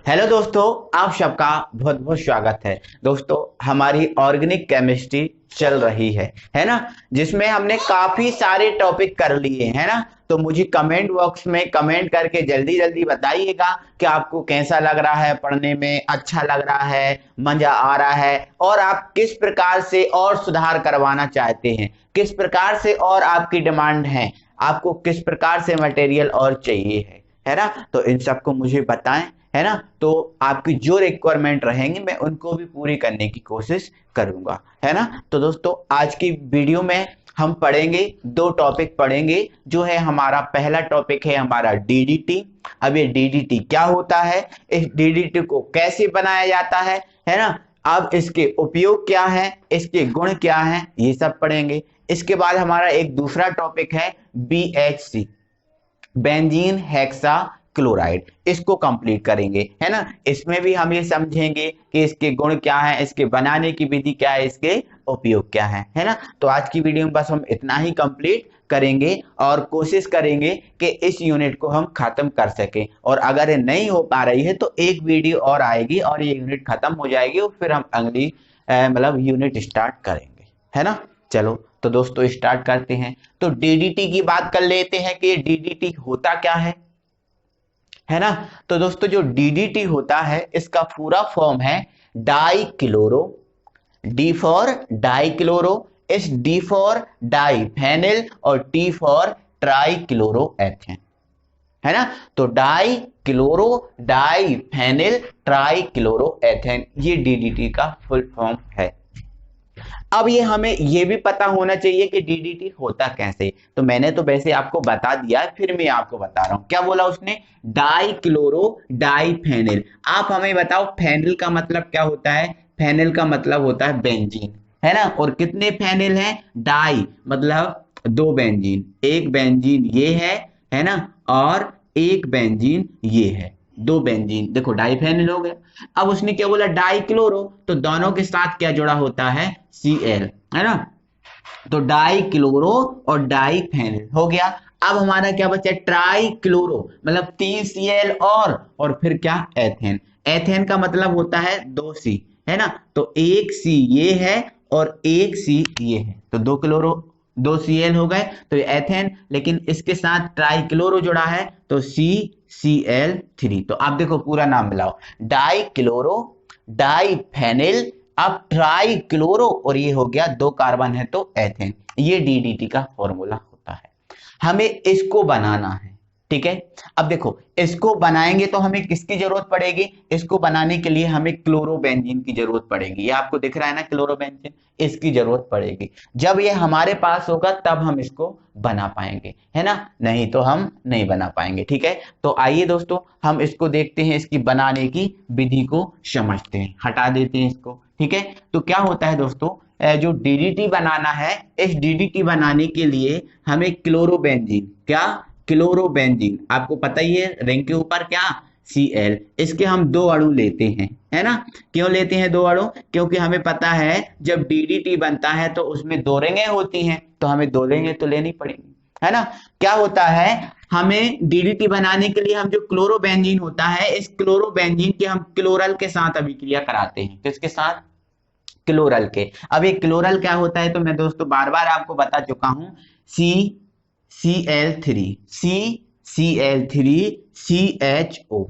Hello दोस्तों, आप सबका बहुत बहुत स्वागत है। दोस्तों, हमारी ऑर्गेनिक केमिस्ट्री चल रही है ना, जिसमें हमने काफी सारे टॉपिक कर लिए है ना। तो मुझे कमेंट बॉक्स में कमेंट करके जल्दी जल्दी बताइएगा कि आपको कैसा लग रहा है, पढ़ने में अच्छा लग रहा है, मजा आ रहा है, और आप किस प्रकार से और सुधार करवाना चाहते हैं, किस प्रकार से और आपकी डिमांड है, आपको किस प्रकार से मटेरियल और चाहिए है ना। तो इन सबको मुझे बताएं, है ना। तो आपकी जो रिक्वायरमेंट रहेंगी मैं उनको भी पूरी करने की कोशिश करूंगा, है ना। तो दोस्तों, आज की वीडियो में हम पढ़ेंगे, दो टॉपिक पढ़ेंगे। जो है हमारा पहला टॉपिक है हमारा डीडीटी। अब ये डीडीटी क्या होता है, इस डीडीटी को कैसे बनाया जाता है ना। अब इसके उपयोग क्या है, इसके गुण क्या है, ये सब पढ़ेंगे। इसके बाद हमारा एक दूसरा टॉपिक है बीएचसी, बेंजीन हेक्सा क्लोराइड, इसको कंप्लीट करेंगे, है ना। इसमें भी हम ये समझेंगे कि इसके गुण क्या है, इसके बनाने की विधि क्या है, इसके उपयोग क्या है ना। तो आज की वीडियो में बस हम इतना ही कंप्लीट करेंगे और कोशिश करेंगे कि इस यूनिट को हम खत्म कर सकें। और अगर ये नहीं हो पा रही है तो एक वीडियो और आएगी और ये यूनिट खत्म हो जाएगी और फिर हम अगली मतलब यूनिट स्टार्ट करेंगे, है ना। चलो तो दोस्तों स्टार्ट करते हैं। तो डीडीटी की बात कर लेते हैं कि डीडीटी होता क्या है ना। तो दोस्तों जो डीडीटी होता है इसका पूरा फॉर्म है dichloro, D for dichloro, S D for diphenyl और T for trichloroethane, है ना। तो dichloro diphenyl trichloroethane, ये डीडीटी का फुल फॉर्म है। अब ये हमें ये भी पता होना चाहिए कि डीडीटी होता कैसे। तो मैंने तो वैसे आपको बता दिया, फिर मैं आपको बता रहा हूं। क्या बोला उसने, डाई क्लोरो डाई फेनिल। आप हमें बताओ फेनिल का मतलब क्या होता है। फेनिल का मतलब होता है बेंजीन, है ना। और कितने फेनिल हैं, डाई मतलब दो बेंजीन, एक बेंजीन ये है ना, और एक बेंजीन ये है, दो बेंजीन, देखो डाइफेनिल हो गया। अब उसने क्या बोला, डाई क्लोरो, तो दोनों के साथ क्या जुड़ा होता है, Cl, है ना। तो डाई क्लोरो और डाई फेनिल हो गया। अब हमारा क्या बचा, ट्राई क्लोरो, मतलब 3Cl और फिर क्या, एथेन। एथेन का मतलब होता है 2C, है ना। तो एक C ये है और एक C ये है, तो दो क्लोरो, 2Cl हो गए, तो ये एथेन। लेकिन इसके साथ ट्राई क्लोरो जुड़ा है तो CCl3। तो आप देखो पूरा नाम मिलाओ, डाई क्लोरो डाई फेनिल, अब ट्राई क्लोरो, और ये हो गया दो कार्बन है तो एथेन। ये डीडीटी का फॉर्मूला होता है। हमें इसको बनाना है, ठीक है। अब देखो इसको बनाएंगे तो हमें किसकी जरूरत पड़ेगी, इसको बनाने के लिए हमें क्लोरोबेंजीन की जरूरत पड़ेगी। ये आपको दिख रहा है ना क्लोरोबेंजीन, इसकी जरूरत पड़ेगी। जब ये हमारे पास होगा तब हम इसको बना पाएंगे, है ना, नहीं तो हम नहीं बना पाएंगे, ठीक है। तो आइए दोस्तों हम इसको देखते हैं, इसकी बनाने की विधि को समझते हैं। हटा देते हैं इसको, ठीक है। तो क्या होता है दोस्तों, जो डीडीटी बनाना है, इस डीडीटी बनाने के लिए हमें क्लोरोबेंजीन, क्या, क्लोरोबेंजीन, आपको पता ही है रिंग के ऊपर क्या, Cl, इसके हम दो अणु लेते हैं, है ना। क्यों लेते हैं दो अणु, क्योंकि हमें पता है जब डीडीटी बनता है तो उसमें दो रिंगें होती हैं, तो हमें दो रिंगें तो लेनी पड़ेगी, है ना। क्या होता है, हमें डीडीटी बनाने के लिए हम जो क्लोरोबेंजीन होता है, इस क्लोरोबेंजीन के हम क्लोरल के साथ अभिक्रिया कराते हैं। किसके साथ, क्लोरल के। अब ये क्लोरल क्या होता है तो मैं दोस्तों बार बार आपको बता चुका हूं, CCl3, CCl3 CHO,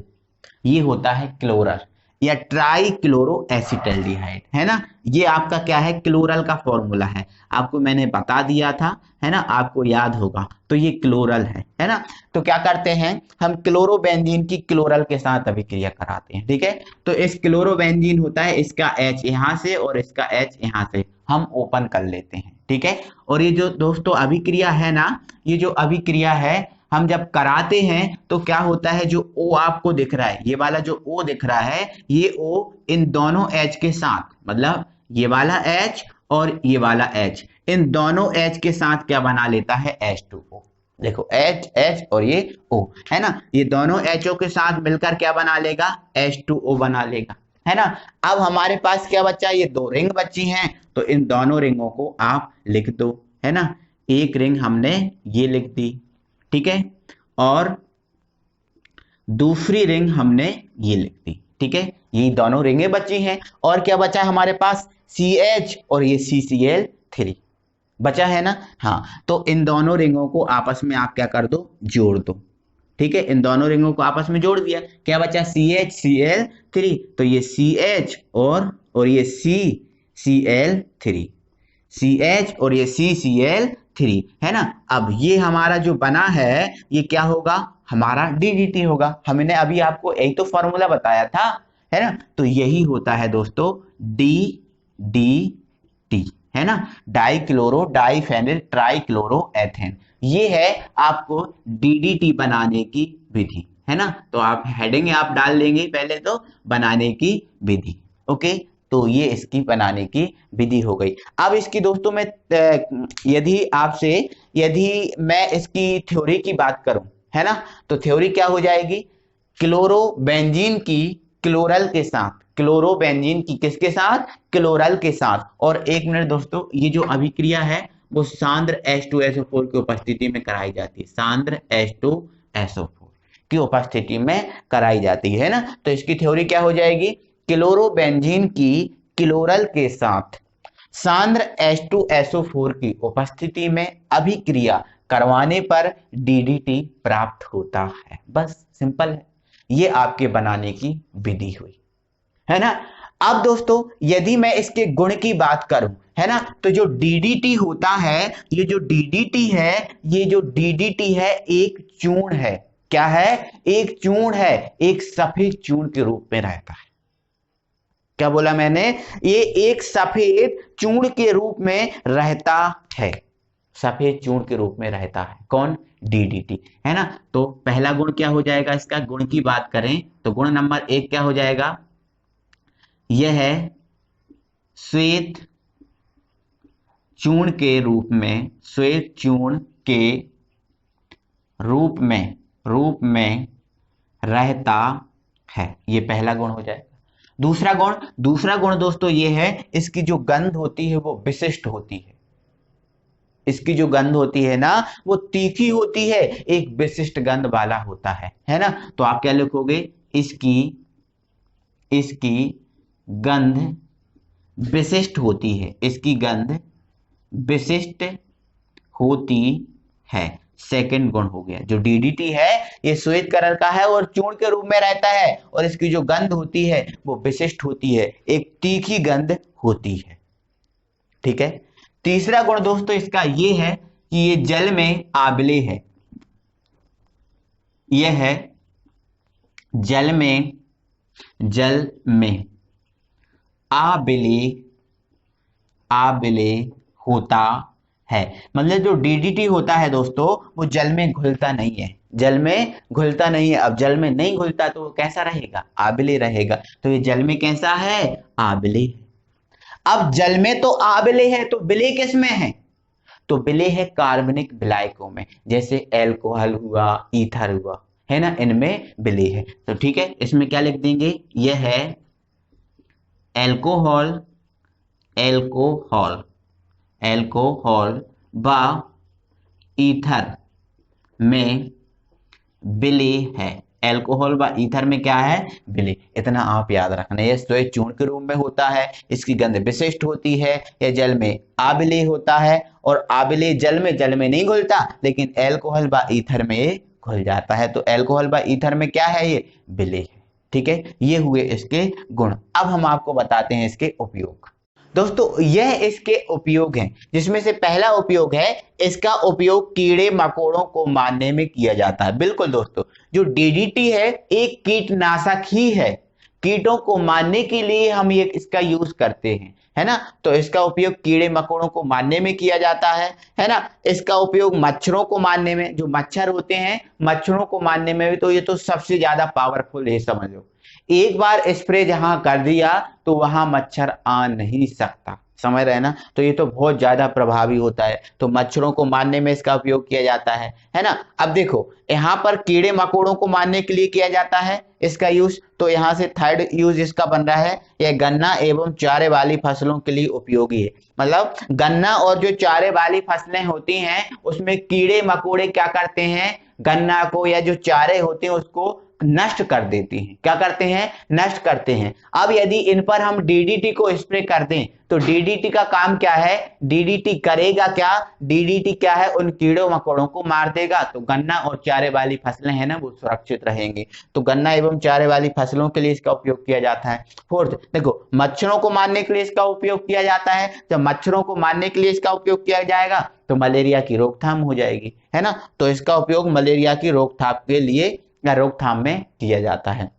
ये होता है क्लोरल या ट्राई क्लोरो एसिटल्डिहाइड, है ना। ये आपका क्या है, क्लोरल का फॉर्मूला है, आपको मैंने बता दिया था, है ना, आपको याद होगा। तो ये क्लोरल है ना। तो क्या करते हैं, हम क्लोरोबेंजीन की क्लोरल के साथ अभिक्रिया कराते हैं, ठीक है। तो इस क्लोरोबेंजीन होता है, इसका H यहां से और इसका H यहां से हम ओपन कर लेते हैं, ठीक है। और ये जो दोस्तों अभिक्रिया है ना, ये जो अभिक्रिया है हम जब कराते हैं तो क्या होता है, जो O आपको दिख रहा है, ये वाला जो O दिख रहा है, ये O इन दोनों H के साथ, मतलब ये वाला H और ये वाला H, इन दोनों H के साथ क्या बना लेता है, H2O। देखो H H और ये O, है ना, ये दोनों HO के साथ मिलकर क्या बना लेगा, H2O बना लेगा, है ना। अब हमारे पास क्या बचा, ये दो रिंग बची हैं, तो इन दोनों रिंगों को आप लिख दो, है ना। एक रिंग हमने ये लिख दी, ठीक है, और दूसरी रिंग हमने ये लिख दी, ठीक है, ये दोनों रिंगें बची हैं। और क्या बचा है हमारे पास, CH और ये CCl3 बचा है ना। हाँ, तो इन दोनों रिंगों को आपस में आप क्या कर दो, जोड़ दो। ठीक है, इन दोनों रिंगों को आपस में जोड़ दिया, क्या बचा, CH Cl3, तो ये CH और ये CCl3, CH और ये CCl3 है ना। अब ये हमारा जो बना है ये क्या होगा, हमारा DDT होगा। हमने अभी आपको यही तो फॉर्मूला बताया था, है ना। तो यही होता है दोस्तों DDT, है ना, डाइक्लोरो डाइफेनिल ट्राइक्लोरोएथेन। ये है आपको DDT बनाने की विधि, है ना। तो आप हेडिंग आप डाल लेंगे पहले तो, बनाने की विधि। ओके, तो ये इसकी बनाने की विधि हो गई। अब इसकी दोस्तों में यदि मैं इसकी थ्योरी की बात करूं, है ना, तो थ्योरी क्या हो जाएगी, क्लोरोबेंजीन की क्लोरल के साथ, क्लोरोबेंजीन की किसके साथ, क्लोरल के साथ। और एक मिनट दोस्तों, ये जो अभिक्रिया है वो सांद्र H2SO4 की उपस्थिति में कराई जाती है, सांद्र H2SO4 की उपस्थिति में कराई जाती है ना। तो इसकी थ्योरी क्या हो जाएगी, क्लोरोबेंजीन की क्लोरल के साथ सांद्र H2SO4 की उपस्थिति में अभिक्रिया करवाने पर DDT प्राप्त होता है। बस सिंपल है, ये आपके बनाने की विधि हुई, है ना। अब दोस्तों यदि मैं इसके गुण की बात करूं, है ना, तो जो DDT होता है, ये जो DDT है एक चूर्ण है। क्या है, एक चूर्ण है, एक सफेद चूर्ण के रूप में रहता है। क्या बोला मैंने, ये एक सफेद चूर्ण के रूप में रहता है, सफेद चूर्ण के रूप में रहता है। कौन, DDT, है ना। तो पहला गुण क्या हो जाएगा, इसका गुण की बात करें तो गुण नंबर 1 क्या हो जाएगा, यह है श्वेत चूर्ण के रूप में, श्वेत चूर्ण के रूप में रहता है, ये पहला गुण हो जाएगा। दूसरा गुण दोस्तों ये है, इसकी जो गंध होती है वो विशिष्ट होती है। इसकी जो गंध होती है ना वो तीखी होती है, एक विशिष्ट गंध वाला होता है ना। तो आप क्या लिखोगे, इसकी गंध विशिष्ट होती है, इसकी गंध विशिष्ट होती है। सेकंड गुण हो गया। जो DDT है ये श्वेत कलर का है और चूर्ण के रूप में रहता है, और इसकी जो गंध होती है वो विशिष्ट होती है, एक तीखी गंध होती है। ठीक है। तीसरा गुण दोस्तों इसका ये है कि ये जल में आबिले है, यह है जल में आबिले होता है। मतलब जो DDT होता है दोस्तों वो जल में घुलता नहीं है, जल में घुलता नहीं है। अब जल में नहीं घुलता तो वो कैसा रहेगा, आबिले रहेगा। तो ये जल में कैसा है, आबिले। अब जल में तो आबिले है, तो बिले किस में है, तो बिले है कार्बनिक विलायकों में, जैसे एल्कोहल हुआ, ईथर हुआ, है ना, इनमें बिले है। तो ठीक है, इसमें क्या लिख देंगे, यह है एल्कोहल व ईथर में बिले है। एल्कोहल व ईथर में क्या है, बिले। इतना आप याद रखना, यह श्वेत चूर्ण के रूप में होता है, इसकी गंध विशिष्ट होती है, यह जल में आबिले होता है, और आबिले जल में नहीं घुलता, लेकिन एल्कोहल व ईथर में घुल जाता है। तो एल्कोहल व ईथर में क्या है, ये बिले है। ठीक है, ये हुए इसके गुण। अब हम आपको बताते हैं इसके उपयोग। दोस्तों यह इसके उपयोग हैं, जिसमें से पहला उपयोग है, इसका उपयोग कीड़े मकोड़ों को मारने में किया जाता है। बिल्कुल दोस्तों, जो DDT है एक कीटनाशक ही है, कीटों को मारने के लिए हम ये इसका यूज करते हैं, है ना। तो इसका उपयोग कीड़े मकोड़ों को मारने में किया जाता है ना। इसका उपयोग मच्छरों को मारने में, जो मच्छर होते हैं मच्छरों को मारने में भी, तो ये तो सबसे ज्यादा पावरफुल है, समझ लो। एक बार स्प्रे जहां कर दिया तो वहां मच्छर आ नहीं सकता, समझ रहे हैं ना। तो ये तो बहुत ज्यादा प्रभावी होता है, तो मच्छरों को मारने में इसका उपयोग किया जाता है ना। अब देखो यहाँ पर कीड़े मकोड़ों को मारने के लिए किया जाता है इसका यूज, तो यहाँ से थर्ड यूज इसका बन रहा है, यह गन्ना एवं चारे वाली फसलों के लिए उपयोगी है। मतलब गन्ना और जो चारे वाली फसलें होती हैं उसमें कीड़े मकोड़े क्या करते हैं, गन्ना को या जो चारे होते हैं उसको नष्ट कर देती हैं। क्या करते हैं? नष्ट करते हैं। अब यदि इन पर हम डीडीटी को स्प्रे कर दें तो डीडीटी का काम क्या है? डीडीटी करेगा क्या? डीडीटी क्या है? उन कीड़ों मकोड़ों को मार देगा, तो गन्ना और चारे वाली फसलें हैं ना वो सुरक्षित रहेंगी। तो गन्ना एवं चारे वाली फसलों के लिए इसका उपयोग किया जाता है। फोर्थ, देखो मच्छरों को मारने के लिए इसका उपयोग किया जाता है। जब मच्छरों को मारने के लिए इसका उपयोग किया जाएगा तो मलेरिया की रोकथाम हो जाएगी, है ना। तो इसका उपयोग मलेरिया की रोकथाम के लिए या रोकथाम में किया जाता है।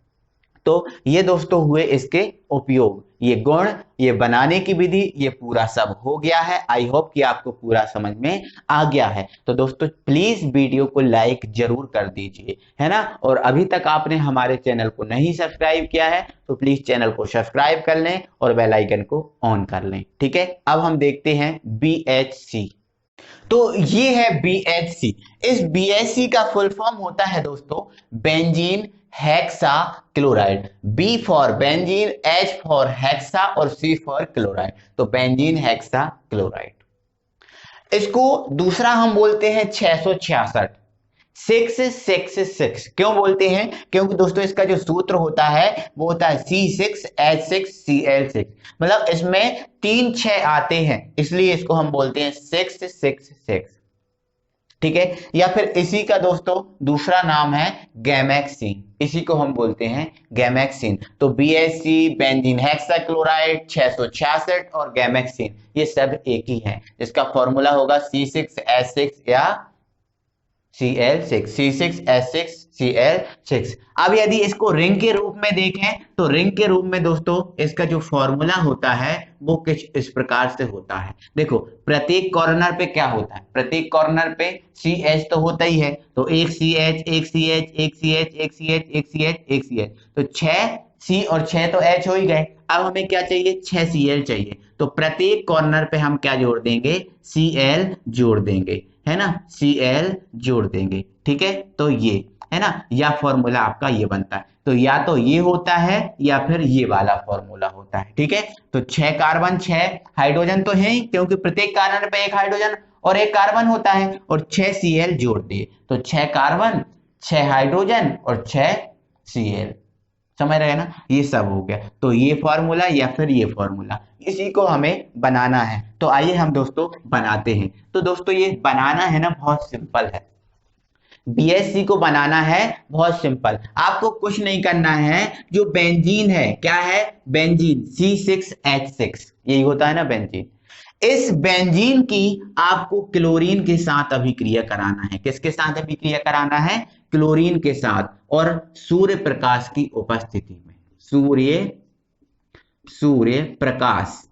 तो ये दोस्तों हुए इसके उपयोग, ये गुण, ये बनाने की विधि, ये पूरा सब हो गया है। आई होप कि आपको पूरा समझ में आ गया है। तो दोस्तों प्लीज वीडियो को लाइक जरूर कर दीजिए, है ना। और अभी तक आपने हमारे चैनल को नहीं सब्सक्राइब किया है तो प्लीज चैनल को सब्सक्राइब कर लें और बेल आइकन को ऑन कर लें, ठीक है। अब हम देखते हैं BHC। तो ये है BHC। इस BHC का फुल फॉर्म होता है दोस्तों benzene hexa chloride. B for benzene, H for hexa और C फॉर क्लोराइड। तो बेंजीन हेक्सा क्लोराइड। इसको दूसरा हम बोलते हैं 666 666। क्यों बोलते हैं? क्योंकि दोस्तों इसका जो सूत्र होता है वो होता है C6H6Cl6। मतलब इसमें 3 6 आते हैं, इसलिए इसको हम बोलते हैं 666, ठीक है। या फिर इसी का दोस्तों दूसरा नाम है गैमेक्सिन, इसी को हम बोलते हैं गैमेक्सिन। तो BHC, बेंजीन हेक्साक्लोराइड, 666 और गैमेक्सिन ये सब एक ही है। इसका फॉर्मूला होगा C6H6 या Cl6, C6H6Cl6। अब यदि इसको रिंग के रूप में देखें तो रिंग के रूप में दोस्तों इसका जो फॉर्मूला होता है वो कुछ इस प्रकार से होता है। देखो प्रत्येक कॉर्नर पे क्या होता है? प्रत्येक कॉर्नर पे CH तो होता ही है, तो एक CH, एक CH, एक CH, एक CH, एक CH, एक CH, तो 6 C और 6 तो H हो ही गए। अब हमें क्या चाहिए? 6 Cl चाहिए। तो प्रत्येक कॉर्नर पे हम क्या जोड़ देंगे? Cl जोड़ देंगे, है ना। Cl जोड़ देंगे, ठीक है। तो ये है ना, या फॉर्मूला आपका ये बनता है। तो या तो ये होता है या फिर ये वाला फॉर्मूला होता है, ठीक है। तो 6 कार्बन 6 हाइड्रोजन तो है ही, क्योंकि प्रत्येक कार्बन पे एक हाइड्रोजन और एक कार्बन होता है, और 6 Cl जोड़ दिए तो 6 कार्बन 6 हाइड्रोजन और 6 Cl। समझ रहे हैं ना, ये सब हो गया। तो ये फॉर्मूला या फिर ये फॉर्मूला, इसी को हमें बनाना है। तो आइए हम दोस्तों बनाते हैं। तो दोस्तों ये बनाना है ना बहुत सिंपल है। BHC को बनाना है बहुत सिंपल, आपको कुछ नहीं करना है। जो बेंजीन है, क्या है? बेंजीन C6H6, यही होता है ना बेंजीन। इस बेंजीन की आपको क्लोरीन के साथ अभिक्रिया कराना है। किसके साथ अभिक्रिया कराना है? क्लोरीन के साथ, और सूर्य प्रकाश की उपस्थिति में। सूर्य प्रकाश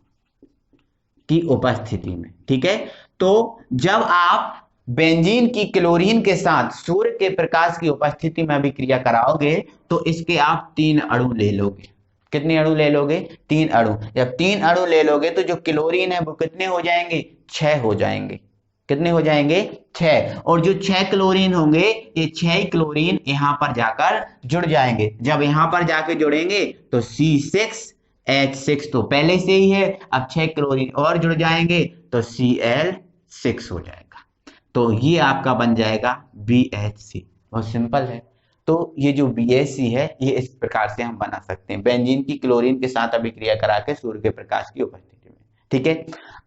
की उपस्थिति में, ठीक है। तो जब आप बेंजीन की क्लोरीन के साथ सूर्य के प्रकाश की उपस्थिति में अभिक्रिया कराओगे तो इसके आप 3 अणु ले लोगे। कितने अणु ले लोगे? 3 अणु। जब 3 अणु ले लोगे तो जो क्लोरीन है वो कितने हो जाएंगे? 6 हो जाएंगे। कितने हो जाएंगे? 6। और जो 6 क्लोरीन होंगे, ये 6 क्लोरीन यहां पर जाकर जुड़ जाएंगे। जब यहां पर जाके जुड़ेंगे तो C6H6 तो पहले से ही है, अब 6 क्लोरीन और जुड़ जाएंगे तो Cl6 हो जाएगा। तो ये आपका बन जाएगा BHC। बहुत सिंपल है। तो ये जो BHC है ये इस प्रकार से हम बना सकते हैं, बेंजीन की क्लोरीन के साथ अभिक्रिया करा के सूर्य के प्रकाश की उपस्थिति में, ठीक है।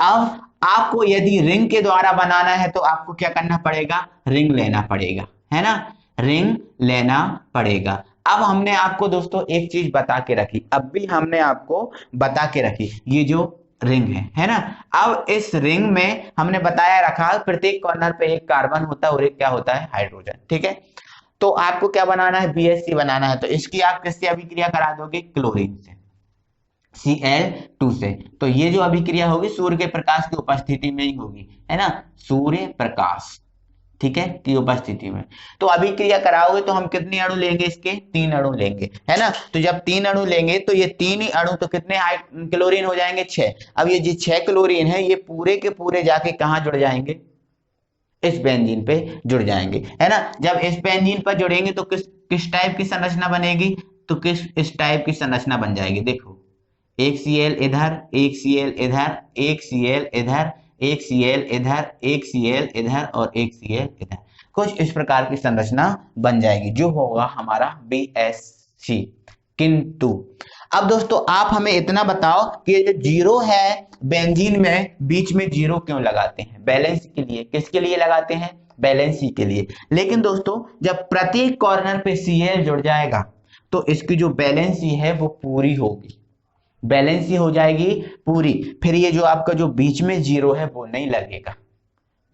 अब आपको यदि रिंग के द्वारा बनाना है तो आपको क्या करना पड़ेगा? रिंग लेना पड़ेगा, है ना, रिंग लेना पड़ेगा। अब हमने आपको दोस्तों एक चीज बता के रखी, अब भी हमने आपको बता के रखी, ये जो रिंग है ना। अब इस रिंग में हमने बताया रखा प्रत्येक कॉर्नर पे एक कार्बन होता है और एक क्या होता है? हाइड्रोजन, ठीक है। तो आपको क्या बनाना है? BHC बनाना है। तो इसकी आप किससे अभिक्रिया करा दोगे? क्लोरीन से, Cl2 से। तो ये जो अभिक्रिया होगी सूर्य के प्रकाश की उपस्थिति में ही होगी, है ना, सूर्य प्रकाश, ठीक है, की उपस्थिति में। तो अभिक्रिया कराओगे तो हम कितने अणु लेंगे? इसके 3 अणु लेंगे, है ना। तो जब 3 अणु लेंगे तो ये 3 ही अणु तो कितने क्लोरीन हो जाएंगे? 6। अब ये जो 6 क्लोरीन है ये पूरे के पूरे जाके कहां जुड़ जाएंगे? इस बेंजीन पे जुड़ जाएंगे, है ना। जब इस बेंजीन पर जुड़ेंगे तो किस टाइप की संरचना बनेगी? तो इस टाइप की संरचना बन जाएगी। देखो एक Cl इधर, एक Cl इधर, एक Cl इधर, एक Cl इधर, एक Cl इधर और एक Cl इधर। कुछ इस प्रकार की संरचना बन जाएगी जो होगा हमारा BSC। किंतु अब दोस्तों आप हमें इतना बताओ कि ये जो जीरो है बेंजीन में बीच में जीरो क्यों लगाते हैं? बैलेंस के लिए। किसके लिए लगाते हैं? बैलेंसी के लिए। लेकिन दोस्तों जब प्रत्येक कॉर्नर पे Cl जुड़ जाएगा तो इसकी जो बैलेंसी है वो पूरी होगी, बैलेंसी हो जाएगी पूरी। फिर ये जो आपका जो बीच में जीरो है वो नहीं लगेगा।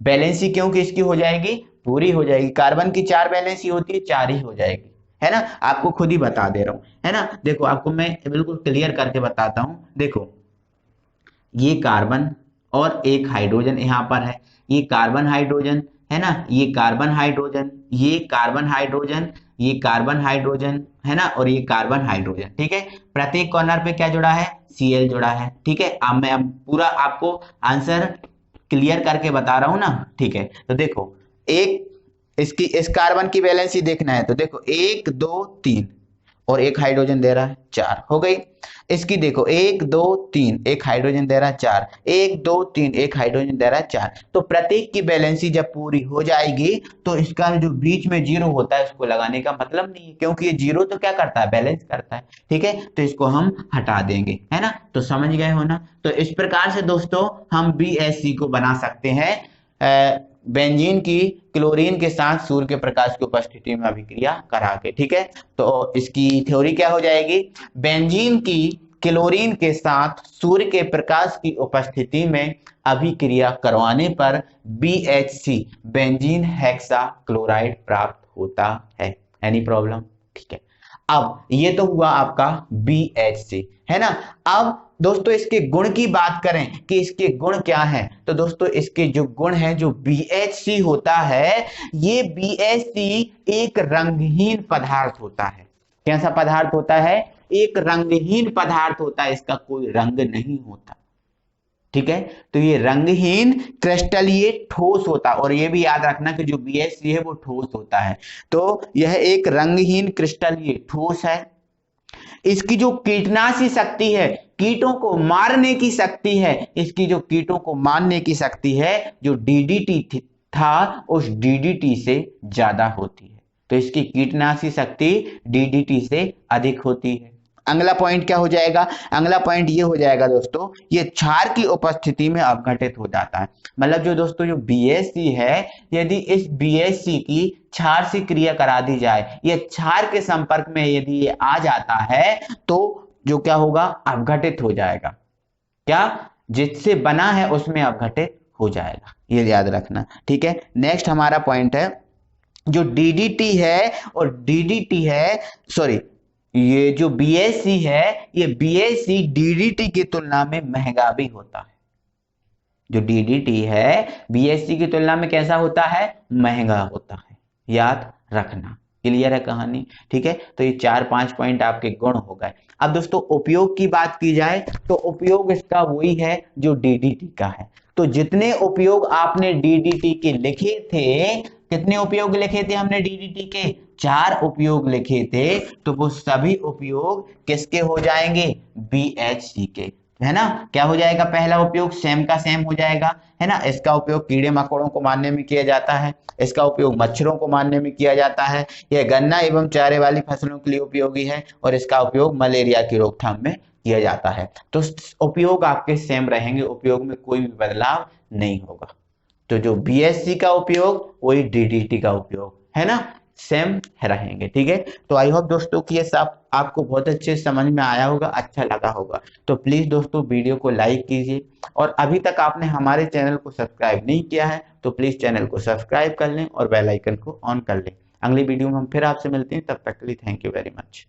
बैलेंसी क्योंकि इसकी हो जाएगी पूरी हो जाएगी। कार्बन की 4 बैलेंसी होती है, 4 ही हो जाएगी, है ना। आपको खुद ही बता दे रहा हूं, है ना। देखो आपको मैं बिल्कुल क्लियर करके बताता हूं। देखो ये कार्बन और एक हाइड्रोजन यहाँ पर है, ये कार्बन हाइड्रोजन है ना, ये कार्बन हाइड्रोजन, ये कार्बन हाइड्रोजन, ये कार्बन हाइड्रोजन है ना, और ये कार्बन हाइड्रोजन। ठीक है, प्रत्येक कॉर्नर पे क्या जुड़ा है? Cl जुड़ा है। ठीक है, अब मैं पूरा आपको आंसर क्लियर करके बता रहा हूं ना। ठीक है, तो देखो एक इसकी इस कार्बन की वैलेंसी देखना है तो देखो 1 2 3 और एक हाइड्रोजन दे रहा है 4 हो गई। इसकी देखो 1 2 3 एक हाइड्रोजन दे रहा है 4, 1 2 3 एक हाइड्रोजन दे रहा है 4। तो प्रत्येक की बैलेंसी जब पूरी हो जाएगी तो इसका जो बीच में जीरो होता है उसको लगाने का मतलब नहीं है, क्योंकि ये जीरो तो क्या करता है? बैलेंस करता है। ठीक है, तो इसको हम हटा देंगे, है ना। तो समझ गए हो ना। तो इस प्रकार से दोस्तों हम BSC को बना सकते हैं बेंजीन की क्लोरीन के साथ सूर्य के प्रकाश की उपस्थिति में अभिक्रिया करा के। ठीक है, तो इसकी थ्योरी क्या हो जाएगी? बेंजीन की क्लोरीन के साथ सूर्य के प्रकाश की उपस्थिति में अभिक्रिया करवाने पर BHC बेंजीन हेक्सा क्लोराइड प्राप्त होता है। Any problem? ठीक है, अब ये तो हुआ आपका BHC, है ना। अब दोस्तों इसके गुण की बात करें कि इसके गुण क्या हैं, तो दोस्तों इसके जो गुण हैं, जो BHC होता है, ये BHC एक रंगहीन पदार्थ होता है। कैसा पदार्थ होता है? एक रंगहीन पदार्थ होता है, इसका कोई रंग नहीं होता। ठीक है, तो ये रंगहीन क्रिस्टलीय ठोस होता है, और ये भी याद रखना कि जो BHC है वो ठोस होता है। तो यह एक रंगहीन क्रिस्टलीय ठोस है। इसकी जो कीटनाशी शक्ति है, कीटों को मारने की शक्ति है, इसकी जो कीटों को मारने की शक्ति है, जो DDT था उस DDT से ज्यादा होती है। तो इसकी कीटनाशी शक्ति DDT से अधिक होती है। अगला पॉइंट क्या हो जाएगा? अगला पॉइंट ये हो जाएगा दोस्तों, ये क्षार की उपस्थिति में अपघटित हो जाता है। मतलब जो दोस्तों जो BSC है, यदि इस BSC की क्षार से क्रिया करा दी जाए, ये क्षार के संपर्क में यदि ये आ जाता है तो जो क्या होगा? अपघटित हो जाएगा। क्या जिससे बना है उसमें अपघटित हो जाएगा, ये याद रखना। ठीक है, नेक्स्ट हमारा पॉइंट है जो DDT है और DDT है, सॉरी ये जो BSC है, ये BSC DDT की तुलना में महंगा भी होता है। जो DDT है BSC की तुलना में कैसा होता है? महंगा होता है, याद रखना। क्लियर है कहानी? ठीक है, तो ये 4-5 पॉइंट आपके गुण हो गए। अब दोस्तों उपयोग की बात की जाए तो उपयोग इसका वही है जो DDT का है। तो जितने उपयोग आपने DDT के लिखे थे, कितने उपयोग लिखे थे हमने DDT के? 4 उपयोग लिखे थे, तो वो सभी उपयोग किसके हो जाएंगे? BHC के, है ना। क्या हो जाएगा? पहला उपयोग सेम का सेम हो जाएगा, है ना। इसका उपयोग कीड़े मकोड़ों को मारने में किया जाता है, इसका उपयोग मच्छरों को मारने में किया जाता है, यह गन्ना एवं चारे वाली फसलों के लिए उपयोगी है, और इसका उपयोग मलेरिया की रोकथाम में किया जाता है। तो उपयोग आपके सेम रहेंगे, उपयोग में कोई भी बदलाव नहीं होगा। तो जो BSC का उपयोग वही DDT का उपयोग, है ना, सेम रहेंगे। ठीक है, तो आई होप दोस्तों कि ये सब आपको बहुत अच्छे समझ में आया होगा, अच्छा लगा होगा। तो प्लीज दोस्तों वीडियो को लाइक कीजिए, और अभी तक आपने हमारे चैनल को सब्सक्राइब नहीं किया है तो प्लीज चैनल को सब्सक्राइब कर लें और बेल आइकन को ऑन कर लें। अगली वीडियो में हम फिर आपसे मिलते हैं, तब तक के लिए थैंक यू वेरी मच।